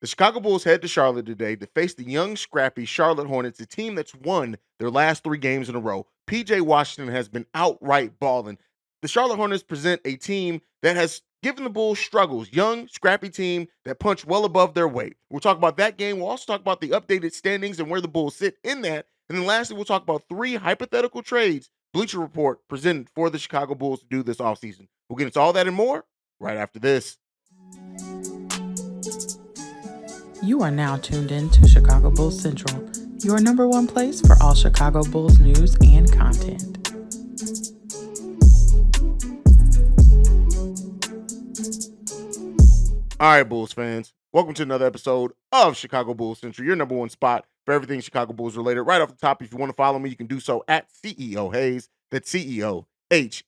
The Chicago Bulls head to Charlotte today to face the young, scrappy Charlotte Hornets, a team that's won their last 3 games in a row. PJ Washington has been outright balling. The Charlotte Hornets present a team that has given the Bulls struggles. Young, scrappy team that punch well above their weight. We'll talk about that game. We'll also talk about the updated standings and where the Bulls sit in that. And then lastly, we'll talk about 3 hypothetical trades Bleacher Report presented for the Chicago Bulls to do this offseason. We'll get into all that and more right after this. You are now tuned in to Chicago Bulls Central, your number one place for all Chicago Bulls news and content. All right, Bulls fans, welcome to another episode of Chicago Bulls Central, your number one spot for everything Chicago Bulls related. Right off the top, if you want to follow me, you can do so at CEO Haize. That's CEO Haize.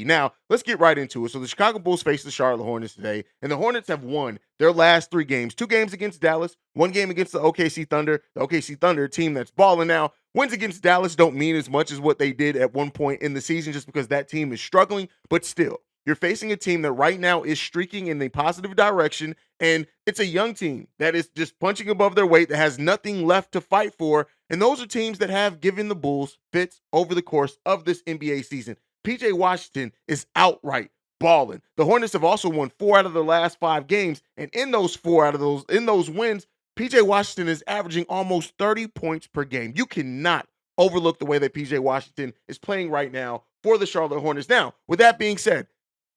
Now, let's get right into it. So the Chicago Bulls face the Charlotte Hornets today, and the Hornets have won their last 3 games. 2 games against Dallas, 1 game against the OKC Thunder. The OKC Thunder, a team that's balling now. Wins against Dallas don't mean as much as what they did at one point in the season just because that team is struggling, but still. You're facing a team that right now is streaking in the positive direction, and it's a young team that is just punching above their weight, that has nothing left to fight for, and those are teams that have given the Bulls fits over the course of this NBA season. PJ Washington is outright balling. The Hornets have also won 4 out of their last 5 games, and in those wins, PJ Washington is averaging almost 30 points per game. You cannot overlook the way that PJ Washington is playing right now for the Charlotte Hornets. Now, with that being said,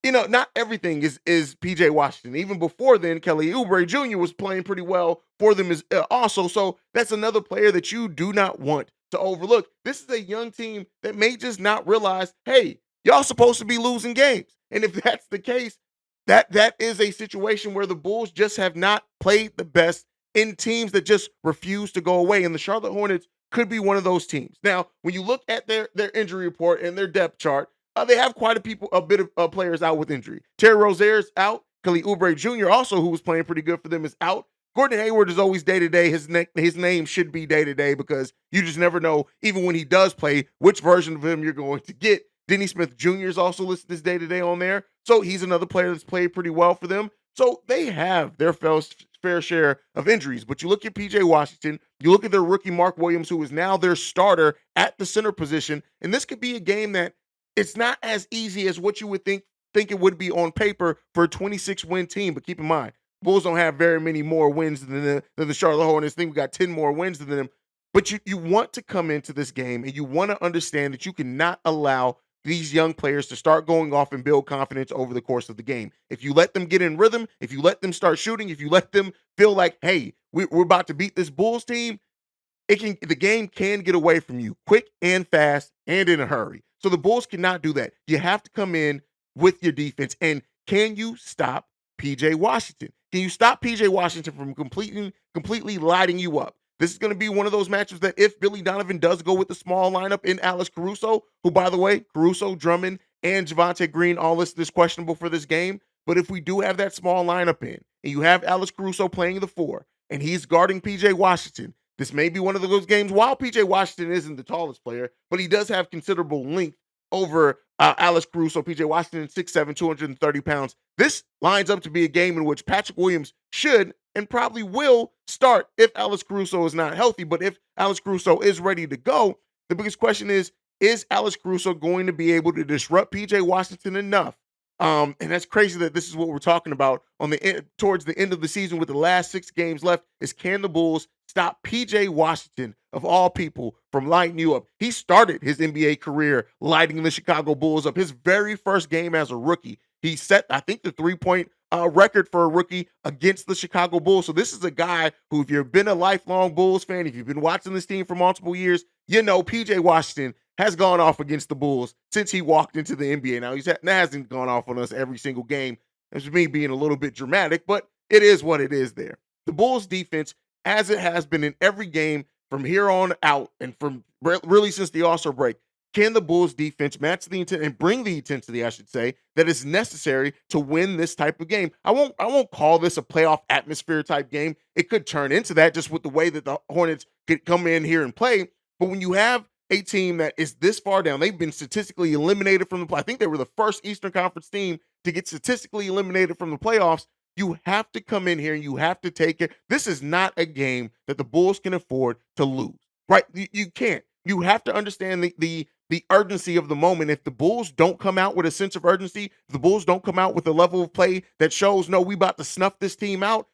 not everything is PJ Washington. Even before then, Kelly Oubre Jr. was playing pretty well for them as also. So that's another player that you do not want to overlook. This is a young team that may just not realize, hey, y'all supposed to be losing games. And if that's the case, that is a situation where the Bulls just have not played the best in teams that just refuse to go away. And the Charlotte Hornets could be one of those teams. Now, when you look at their injury report and their depth chart, they have quite a bit of players out with injury. Terry Rozier's out. Kelly Oubre Jr. also, who was playing pretty good for them, is out. Gordon Hayward is always day-to-day. His name should be day-to-day because you just never know, even when he does play, which version of him you're going to get. Denny Smith Jr. is also listed as day-to-day on there. So he's another player that's played pretty well for them. So they have their fair share of injuries. But you look at PJ Washington, you look at their rookie Mark Williams, who is now their starter at the center position, and this could be a game that it's not as easy as what you would think it would be on paper for a 26-win team. But keep in mind, Bulls don't have very many more wins than the Charlotte Hornets. I think we got 10 more wins than them. But you want to come into this game and you want to understand that you cannot allow these young players to start going off and build confidence over the course of the game. If you let them get in rhythm, if you let them start shooting, if you let them feel like, hey, we're about to beat this Bulls team, the game can get away from you quick and fast and in a hurry. So the Bulls cannot do that. You have to come in with your defense. And can you stop PJ Washington? Can you stop PJ Washington from completely lighting you up? This is going to be one of those matches that if Billy Donovan does go with the small lineup in Alex Caruso, who, by the way, Caruso, Drummond, and Javonte Green all listed as questionable for this game. But if we do have that small lineup in, and you have Alex Caruso playing the 4, and he's guarding PJ Washington, this may be one of those games. While PJ Washington isn't the tallest player, but he does have considerable length over Alex Caruso. PJ Washington, 6'7", 230 pounds. This lines up to be a game in which Patrick Williams should and probably will start if Alex Caruso is not healthy. But if Alex Caruso is ready to go, the biggest question is Alex Caruso going to be able to disrupt PJ Washington enough? And that's crazy that this is what we're talking about towards the end of the season with the last 6 games left is, can the Bulls stop PJ Washington, of all people, from lighting you up? He started his NBA career lighting the Chicago Bulls up. His very first game as a rookie, he set, I think, the 3-point record for a rookie against the Chicago Bulls. So this is a guy who, if you've been a lifelong Bulls fan, if you've been watching this team for multiple years, you know PJ Washington has gone off against the Bulls since he walked into the NBA. Now, he hasn't gone off on us every single game. That's me being a little bit dramatic, but it is what it is there. The Bulls defense, as it has been in every game from here on out and from really since the All-Star break, can the Bulls defense match the intent and bring the intensity, I should say, that is necessary to win this type of game? I won't call this a playoff atmosphere type game. It could turn into that just with the way that the Hornets could come in here and play. But when you have a team that is this far down, they've been statistically eliminated from the play. I think they were the first Eastern Conference team to get statistically eliminated from the playoffs. You have to come in here and you have to take it. This is not a game that the Bulls can afford to lose, right? You can't. You have to understand the urgency of the moment. If the Bulls don't come out with a sense of urgency, if the Bulls don't come out with a level of play that shows, no, we about to snuff this team out,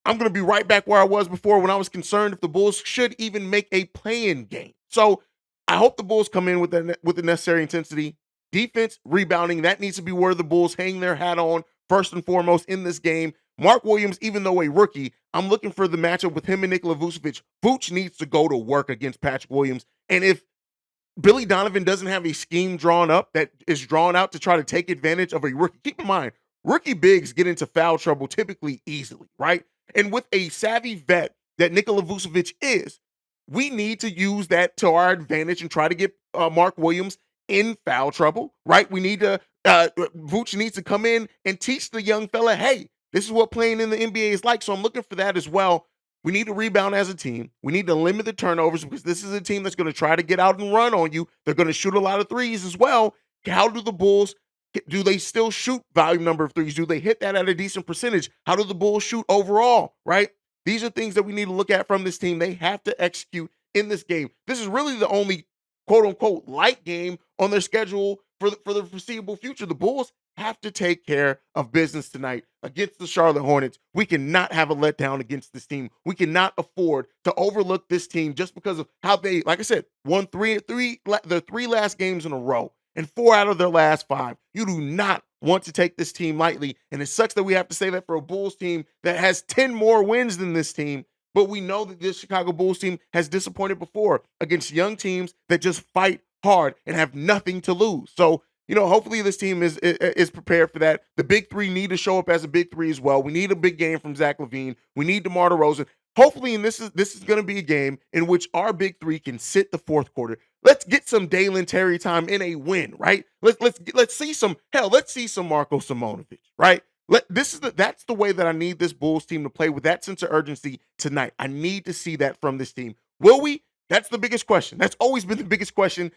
I'm going to be right back where I was before when I was concerned if the Bulls should even make a play-in game. So I hope the Bulls come in with the necessary intensity. Defense, rebounding, that needs to be where the Bulls hang their hat on first and foremost in this game. Mark Williams, even though a rookie, I'm looking for the matchup with him and Nikola Vucevic. Vooch needs to go to work against Patrick Williams. And if Billy Donovan doesn't have a scheme drawn up that is drawn out to try to take advantage of a rookie. Keep in mind, rookie bigs get into foul trouble typically easily, right? And with a savvy vet that Nikola Vucevic is, we need to use that to our advantage and try to get Mark Williams in foul trouble, right? We need to, Vooch needs to come in and teach the young fella, hey, this is what playing in the NBA is like. So I'm looking for that as well. We need to rebound as a team. We need to limit the turnovers because this is a team that's going to try to get out and run on you. They're going to shoot a lot of threes as well. How do the Bulls, do they still shoot volume number of threes? Do they hit that at a decent percentage? How do the Bulls shoot overall, right? These are things that we need to look at from this team. They have to execute in this game. This is really the only quote unquote light game on their schedule for the foreseeable future. The Bulls have to take care of business tonight against the Charlotte Hornets. We cannot have a letdown against this team. We cannot afford to overlook this team just because of how they, like I said, won their three last games in a row and 4 out of their last 5. You do not want to take this team lightly. And it sucks that we have to say that for a Bulls team that has 10 more wins than this team. But we know that this Chicago Bulls team has disappointed before against young teams that just fight hard and have nothing to lose. So, hopefully this team is prepared for that. The big three need to show up as a big three as well. We need a big game from Zach LaVine. We need DeMar DeRozan. Hopefully, and this is going to be a game in which our big three can sit the fourth quarter. Let's get some Dalen Terry time in a win, right? Let's see some let's see some Marko Simonovic, right? That's the way that I need this Bulls team to play with that sense of urgency tonight. I need to see that from this team. Will we? That's the biggest question. That's always been the biggest question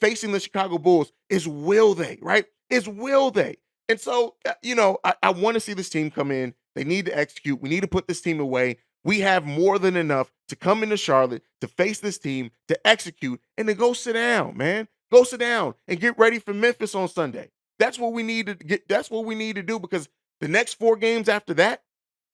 facing the Chicago Bulls is will they, right? Will they? And so, I want to see this team come in. They need to execute. We need to put this team away. We have more than enough to come into Charlotte to face this team, to execute, and to go sit down, man. Go sit down and get ready for Memphis on Sunday. That's what we need to get. That's what we need to do because the next 4 games after that,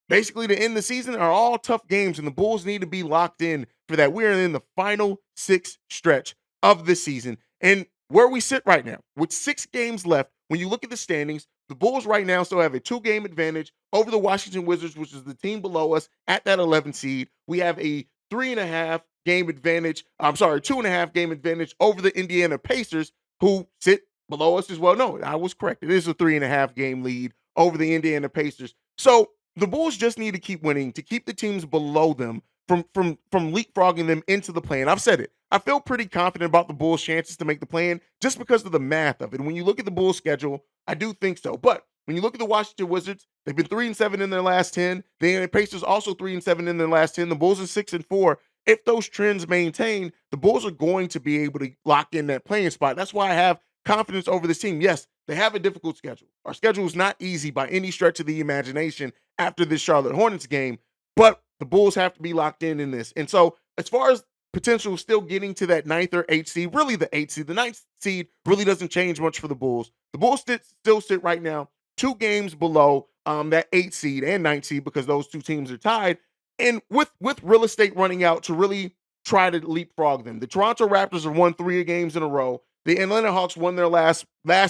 basically to end the season, are all tough games, and the Bulls need to be locked in for that. We're in the final 6 stretch of the season. And where we sit right now, with 6 games left, when you look at the standings, the Bulls right now still have a 2-game advantage over the Washington Wizards, which is the team below us at that 11 seed. We have a 3.5-game advantage. 2.5-game advantage over the Indiana Pacers, who sit below us as well. No, I was correct. It is a 3.5-game lead over the Indiana Pacers. So the Bulls just need to keep winning to keep the teams below them from leapfrogging them into the play-in. I've said it. I feel pretty confident about the Bulls' chances to make the play-in just because of the math of it. And when you look at the Bulls' schedule, I do think so. But when you look at the Washington Wizards, they've been 3-7 in their last 10. The Pacers also 3-7 in their last 10. The Bulls are 6-4. If those trends maintain, the Bulls are going to be able to lock in that playing spot. That's why I have confidence over this team. Yes, they have a difficult schedule. Our schedule is not easy by any stretch of the imagination after this Charlotte Hornets game, but the Bulls have to be locked in this. And so as far as potential still getting to that 9th or 8th seed, really the 8th seed, the 9th seed really doesn't change much for the Bulls. The Bulls still sit right now 2 games below that 8th seed and 9th seed because those 2 teams are tied. And with real estate running out to really try to leapfrog them. The Toronto Raptors have won 3 games in a row. The Atlanta Hawks won their last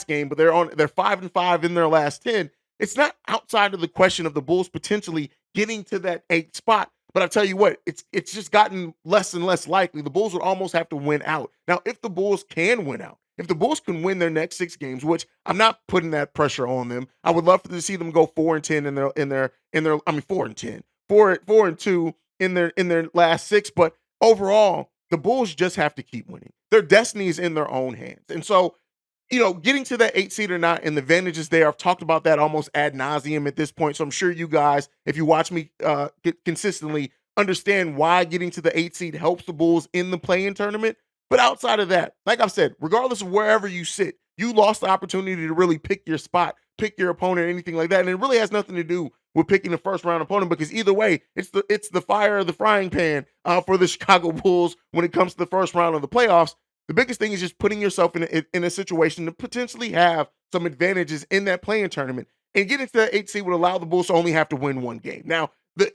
game, but they're 5-5 in their last 10. It's not outside of the question of the Bulls potentially getting to that 8th spot. But I tell you what, it's just gotten less and less likely. The Bulls would almost have to win out. Now, if the Bulls can win out, if the Bulls can win their next 6 games, which I'm not putting that pressure on them, I would love to see them go 4-10 4-2 in their last 6. But overall, the Bulls just have to keep winning. Their destiny is in their own hands. And so, getting to that 8th seed or not, and the advantage is there. I've talked about that almost ad nauseum at this point. So I'm sure you guys, if you watch me consistently, understand why getting to the 8th seed helps the Bulls in the play-in tournament. But outside of that, like I've said, regardless of wherever you sit, you lost the opportunity to really pick your spot, pick your opponent, anything like that. And it really has nothing to do with picking the first round opponent, because either way, it's the fire of the frying pan for the Chicago Bulls when it comes to the first round of the playoffs. The biggest thing is just putting yourself in a situation to potentially have some advantages in that playing tournament. And getting to that 8 seed would allow the Bulls to only have to win one game. Now,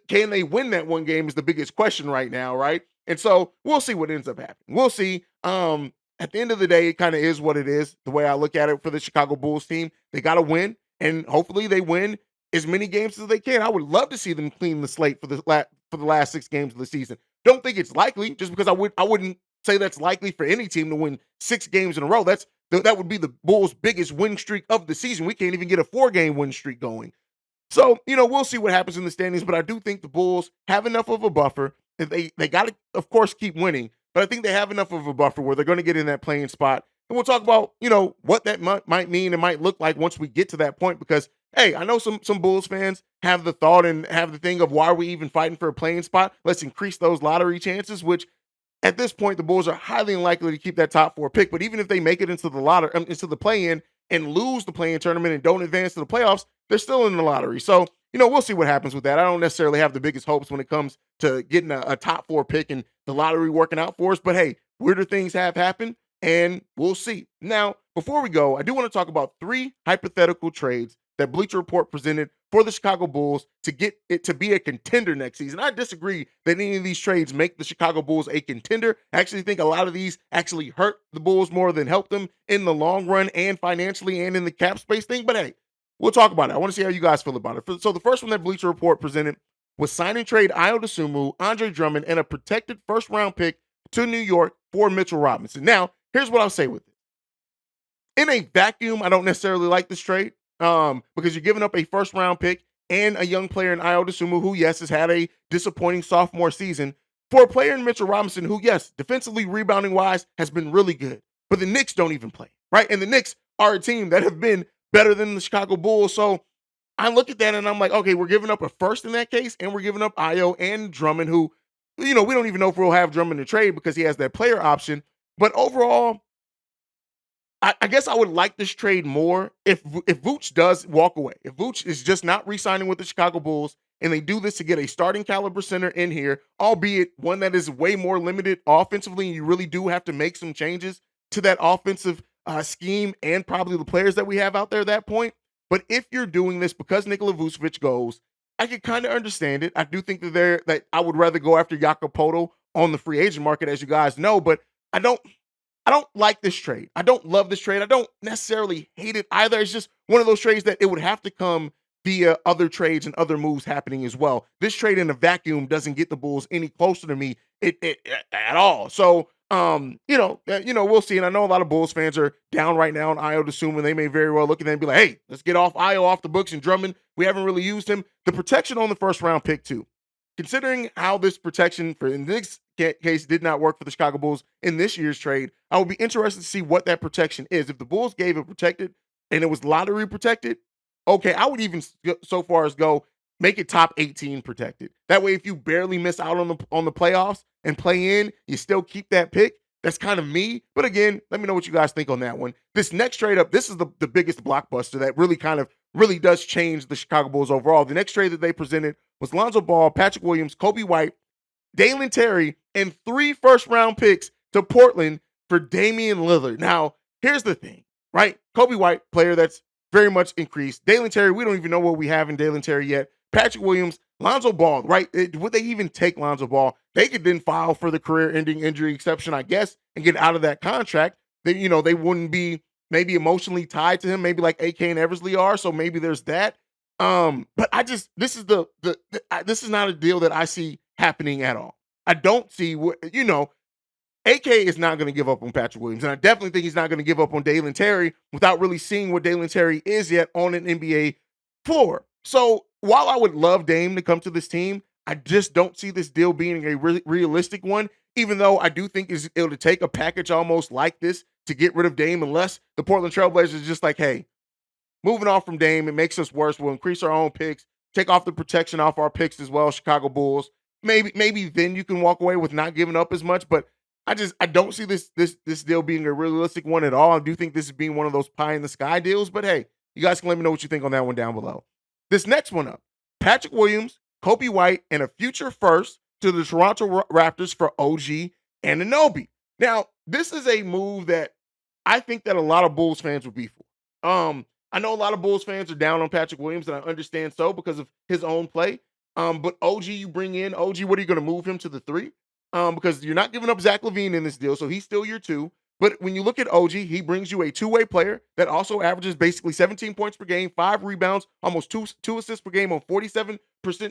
can they win that one game is the biggest question right now, right? And so we'll see what ends up happening. We'll see. At the end of the day, it kind of is what it is. The way I look at it for the Chicago Bulls team, they got to win, and hopefully they win as many games as they can. I would love to see them clean the slate for the last 6 games of the season. Don't think it's likely, just because I wouldn't say that's likely for any team to win 6 games in a row. That would be the Bulls' biggest win streak of the season. We can't even get a 4-game win streak going. So, we'll see what happens in the standings, but I do think the Bulls have enough of a buffer. They got to, of course, keep winning, but I think they have enough of a buffer where they're going to get in that playing spot. And we'll talk about, what that might mean and might look like once we get to that point, because, hey, I know some Bulls fans have the thought and have the thing of, why are we even fighting for a playing spot? Let's increase those lottery chances, which at this point, the Bulls are highly unlikely to keep that top 4 pick. But even if they make it into the lottery, into the play-in and lose the play-in tournament and don't advance to the playoffs, they're still in the lottery. So, we'll see what happens with that. I don't necessarily have the biggest hopes when it comes to getting a top 4 pick and the lottery working out for us. But hey, weirder things have happened, and we'll see. Now, before we go, I do want to talk about 3 hypothetical trades that Bleacher Report presented for the Chicago Bulls to get it to be a contender next season. I disagree that any of these trades make the Chicago Bulls a contender. I actually think a lot of these actually hurt the Bulls more than help them in the long run, and financially, and in the cap space thing. But hey, we'll talk about it. I want to see how you guys feel about it. So the first one that Bleacher Report presented was sign and trade Ayo Dosunmu, Andre Drummond, and a protected first-round pick to New York for Mitchell Robinson. Now, here's what I'll say with it. In a vacuum, I don't necessarily like this trade, because you're giving up a first-round pick and a young player in Ayo Dosunmu, who, yes, has had a disappointing sophomore season, for a player in Mitchell Robinson who, yes, defensively, rebounding-wise, has been really good. But the Knicks don't even play, right? And the Knicks are a team that have been better than the Chicago Bulls. So I look at that and I'm like, okay, we're giving up a first in that case, and we're giving up Ayo and Drummond, who, we don't even know if we'll have Drummond to trade because he has that player option. But overall, I guess I would like this trade more if Vooch does walk away. If Vooch is just not re-signing with the Chicago Bulls, and they do this to get a starting caliber center in here, albeit one that is way more limited offensively, and you really do have to make some changes to that offensive scheme and probably the players that we have out there at that point. But if you're doing this because Nikola Vucevic goes, I can kind of understand it. I do think that I would rather go after Jakob Poeltl on the free agent market, as you guys know, but I don't like this trade. I don't love this trade. I don't necessarily hate it either. It's just one of those trades that it would have to come via other trades and other moves happening as well. This trade in a vacuum doesn't get the Bulls any closer to me at all. So, we'll see. And I know a lot of Bulls fans are down right now on Ayo Dosunmu, and they may very well look at that and be like, hey, let's get Ayo off the books, and Drummond, we haven't really used him. The protection on the first round pick too. Considering how this protection in this case did not work for the Chicago Bulls in this year's trade, I would be interested to see what that protection is. If the Bulls gave it protected and it was lottery protected, okay, I would even so far as go make it top 18 protected. That way, if you barely miss out on the playoffs and play in, you still keep that pick. That's kind of me. But again, let me know what you guys think on that one. This next trade up, this is the biggest blockbuster that really does change the Chicago Bulls overall. The next trade that they presented was Lonzo Ball, Patrick Williams, Kobe White, Dalen Terry, and 3 first-round picks to Portland for Damian Lillard. Now, here's the thing, right? Kobe White, player that's very much increased. Dalen Terry, we don't even know what we have in Dalen Terry yet. Patrick Williams, Lonzo Ball, right? Would they even take Lonzo Ball? They could then file for the career-ending injury exception, I guess, and get out of that contract. They wouldn't be maybe emotionally tied to him, maybe like AK and Eversley are. So maybe there's that. But this is this is not a deal that I see happening at all. I don't see AK is not going to give up on Patrick Williams, and I definitely think he's not going to give up on Dalen Terry without really seeing what Dalen Terry is yet on an NBA floor. So while I would love Dame to come to this team, I just don't see this deal being a realistic one, even though I do think it'll take a package almost like this to get rid of Dame, unless the Portland Trailblazers is just like, hey, moving off from Dame, it makes us worse. We'll increase our own picks, take off the protection off our picks as well, Chicago Bulls. Maybe then you can walk away with not giving up as much, but I don't see this deal being a realistic one at all. I do think this is being one of those pie in the sky deals, but hey, you guys can let me know what you think on that one down below. This next one up, Patrick Williams, Kobe White, and a future first to the Toronto Raptors for OG Anunoby. Now, this is a move that I think that a lot of Bulls fans would be for. I know a lot of Bulls fans are down on Patrick Williams, and I understand so because of his own play. But OG, you bring in OG, what are you going to move him to the 3? Because you're not giving up Zach LaVine in this deal, so he's still your 2. But when you look at OG, he brings you a two-way player that also averages basically 17 points per game, 5 rebounds, almost two assists per game on 47%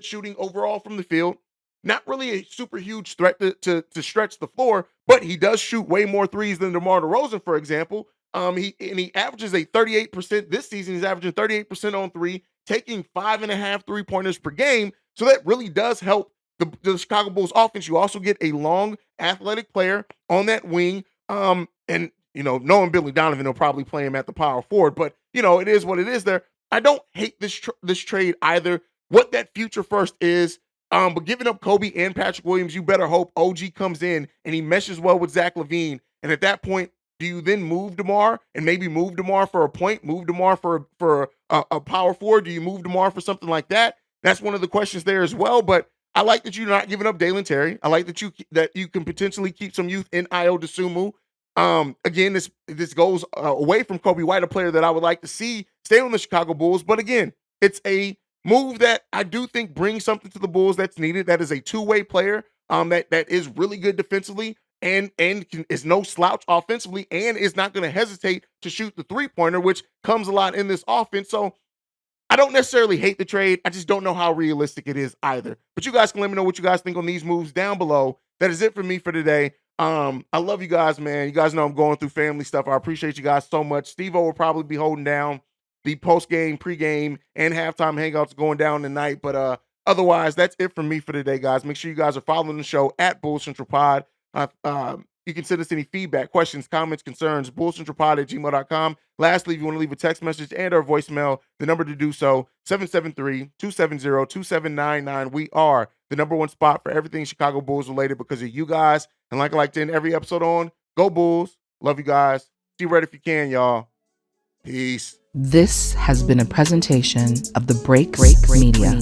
shooting overall from the field. Not really a super huge threat to stretch the floor, but he does shoot way more threes than DeMar DeRozan, for example. He averages a 38% this season. He's averaging 38% on 3, taking 5.5 3-pointers per game. So that really does help the Chicago Bulls offense. You also get a long, athletic player on that wing. And knowing Billy Donovan, will probably play him at the power forward. But it is what it is. There, I don't hate this trade either. What that future first is. But giving up Kobe and Patrick Williams, you better hope OG comes in and he meshes well with Zach LaVine. And at that point, do you then move DeMar and maybe move DeMar for a point, move DeMar for a power forward? Do you move DeMar for something like that? That's one of the questions there as well. But I like that you're not giving up Dalen Terry. I like that you can potentially keep some youth in Io DeSumo. Again, this goes away from Kobe White, a player that I would like to see stay on the Chicago Bulls. But again, it's a move that I do think brings something to the Bulls that's needed. That is a two-way player that is really good defensively and is no slouch offensively and is not going to hesitate to shoot the three-pointer, which comes a lot in this offense. So I don't necessarily hate the trade. I just don't know how realistic it is either. But you guys can let me know what you guys think on these moves down below. That is it for me for today. I love you guys, man. You guys know I'm going through family stuff. I appreciate you guys so much. Steve-O will probably be holding down the post-game, pre-game, and halftime hangouts going down tonight. But otherwise, that's it from me for today, guys. Make sure you guys are following the show at Bull Central Pod. You can send us any feedback, questions, comments, concerns, bullcentralpod@gmail.com. Lastly, if you want to leave a text message and or voicemail, the number to do so, 773-270-2799. We are the number one spot for everything Chicago Bulls related because of you guys. And like I like to end every episode on, go Bulls. Love you guys. See red if you can, y'all. Peace. This has been a presentation of the Break Media.